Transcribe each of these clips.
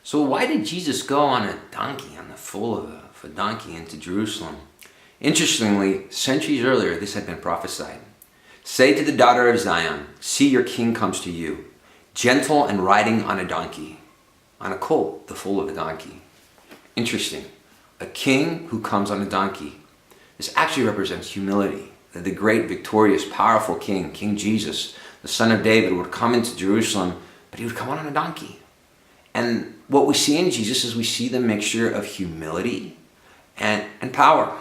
So why did Jesus go on a donkey, on the foal of a donkey into Jerusalem? Interestingly, centuries earlier, this had been prophesied. Say to the daughter of Zion, see your king comes to you, gentle and riding on a donkey, on a colt, the foal of a donkey. Interesting. A king who comes on a donkey. This actually represents humility. That the great, victorious, powerful king, King Jesus, the son of David, would come into Jerusalem, but he would come on a donkey. And what we see in Jesus is we see the mixture of humility and power.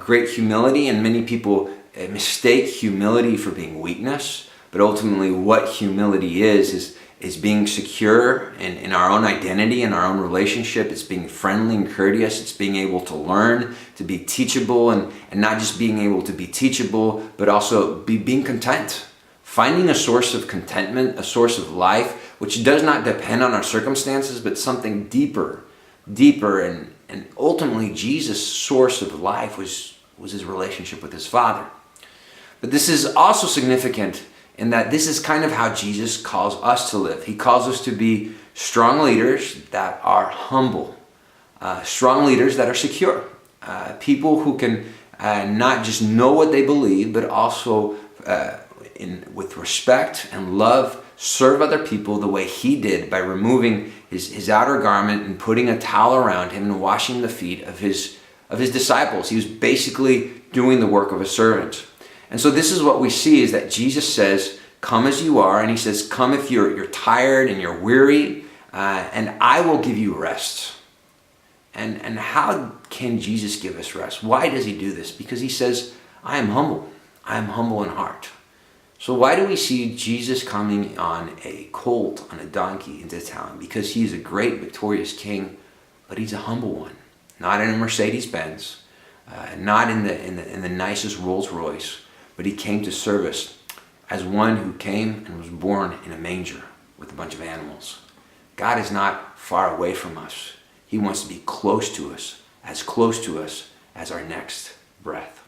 Great humility, and many people mistake humility for being weakness, but ultimately what humility is being secure in our own identity, in our own relationship. It's being friendly and courteous. It's being able to learn, to be teachable, and not just being able to be teachable, but also being content. Finding a source of contentment, a source of life, which does not depend on our circumstances, but something deeper, and ultimately Jesus' source of life was his relationship with his Father. But this is also significant in that this is kind of how Jesus calls us to live. He calls us to be strong leaders that are humble, strong leaders that are secure, people who can not just know what they believe, but also with respect and love, serve other people the way he did by removing his outer garment and putting a towel around him and washing the feet of his disciples. He was basically doing the work of a servant. And so this is what we see, is that Jesus says, come as you are, and he says, come if you're tired and you're weary, and I will give you rest. And how can Jesus give us rest? Why does he do this? Because he says, I am humble. I am humble in heart. So why do we see Jesus coming on a colt, on a donkey into town? Because he's a great, victorious king, but he's a humble one. Not in a Mercedes-Benz, not in the nicest Rolls-Royce, but he came to serve us as one who came and was born in a manger with a bunch of animals. God is not far away from us. He wants to be close to us as our next breath.